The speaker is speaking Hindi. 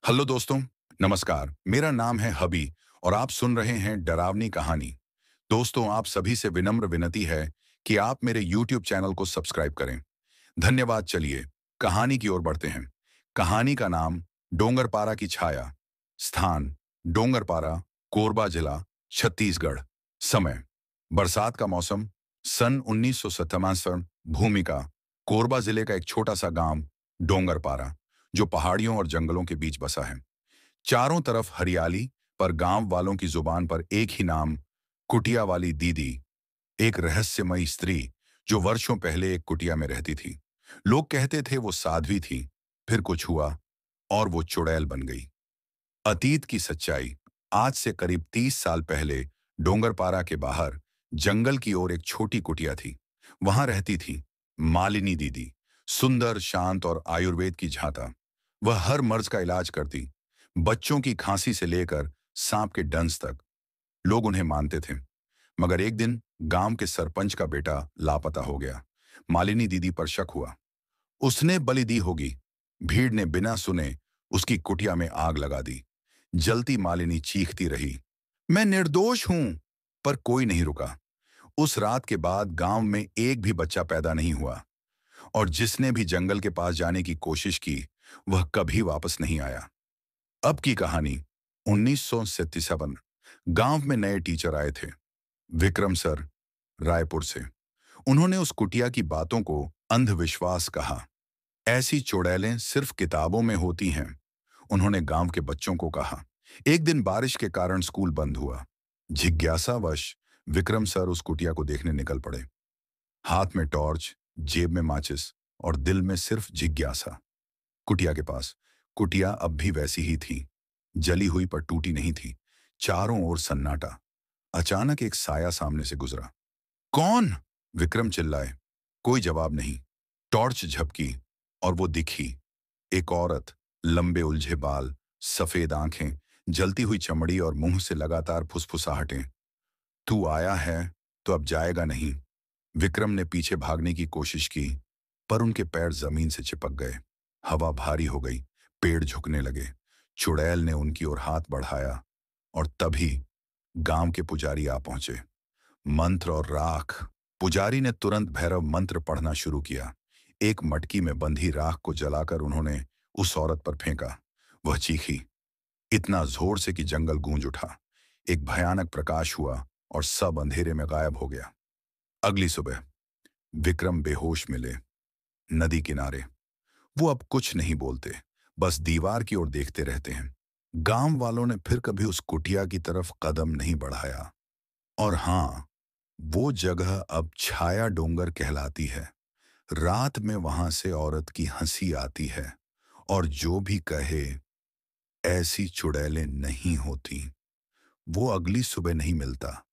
हेलो दोस्तों। नमस्कार। मेरा नाम है हबी और आप सुन रहे हैं डरावनी कहानी। दोस्तों, आप सभी से विनम्र विनती है कि आप मेरे YouTube चैनल को सब्सक्राइब करें। धन्यवाद। चलिए कहानी की ओर बढ़ते हैं। कहानी का नाम डोंगरपारा की छाया। स्थान डोंगरपारा, कोरबा जिला, छत्तीसगढ़। समय बरसात का मौसम। सन 1957। भूमिका कोरबा जिले का एक छोटा सा गांव डोंगरपारा, जो पहाड़ियों और जंगलों के बीच बसा है। चारों तरफ हरियाली, पर गांव वालों की जुबान पर एक ही नाम, कुटिया वाली दीदी। एक रहस्यमयी स्त्री जो वर्षों पहले एक कुटिया में रहती थी। लोग कहते थे वो साध्वी थी, फिर कुछ हुआ और वो चुड़ैल बन गई। अतीत की सच्चाई। आज से करीब 30 साल पहले डोंगरपारा के बाहर जंगल की ओर एक छोटी कुटिया थी। वहां रहती थी मालिनी दीदी। सुंदर, शांत और आयुर्वेद की झांता। वह हर मर्ज का इलाज करती, बच्चों की खांसी से लेकर सांप के डंस तक। लोग उन्हें मानते थे। मगर एक दिन गांव के सरपंच का बेटा लापता हो गया। मालिनी दीदी पर शक हुआ, उसने बलि दी होगी। भीड़ ने बिना सुने उसकी कुटिया में आग लगा दी। जलती मालिनी चीखती रही, मैं निर्दोष हूं। पर कोई नहीं रुका। उस रात के बाद गांव में एक भी बच्चा पैदा नहीं हुआ, और जिसने भी जंगल के पास जाने की कोशिश की, वह कभी वापस नहीं आया। अब की कहानी। 1977। गांव में नए टीचर आए थे, विक्रम सर, रायपुर से। उन्होंने उस कुटिया की बातों को अंधविश्वास कहा। ऐसी चुड़ैलें सिर्फ किताबों में होती हैं, उन्होंने गांव के बच्चों को कहा। एक दिन बारिश के कारण स्कूल बंद हुआ। जिज्ञासावश विक्रम सर उस कुटिया को देखने निकल पड़े। हाथ में टॉर्च, जेब में माचिस और दिल में सिर्फ जिज्ञासा। कुटिया के पास। कुटिया अब भी वैसी ही थी, जली हुई पर टूटी नहीं थी। चारों ओर सन्नाटा। अचानक एक साया सामने से गुजरा। कौन? विक्रम चिल्लाए। कोई जवाब नहीं। टॉर्च झपकी और वो दिखी, एक औरत। लंबे उलझे बाल, सफेद आंखें, जलती हुई चमड़ी और मुंह से लगातार फुसफुसाहटें। तू आया है तो अब जाएगा नहीं। विक्रम ने पीछे भागने की कोशिश की, पर उनके पैर जमीन से चिपक गए। हवा भारी हो गई, पेड़ झुकने लगे। चुड़ैल ने उनकी ओर हाथ बढ़ाया, और तभी गांव के पुजारी आ पहुंचे। मंत्र और राख। पुजारी ने तुरंत भैरव मंत्र पढ़ना शुरू किया। एक मटकी में बंधी राख को जलाकर उन्होंने उस औरत पर फेंका। वह चीखी, इतना जोर से कि जंगल गूंज उठा। एक भयानक प्रकाश हुआ और सब अंधेरे में गायब हो गया। अगली सुबह विक्रम बेहोश मिले, नदी किनारे। वो अब कुछ नहीं बोलते, बस दीवार की ओर देखते रहते हैं। गांव वालों ने फिर कभी उस कुटिया की तरफ कदम नहीं बढ़ाया। और हाँ, वो जगह अब छाया डोंगर कहलाती है। रात में वहां से औरत की हंसी आती है, और जो भी कहे ऐसी चुड़ैलें नहीं होती, वो अगली सुबह नहीं मिलता।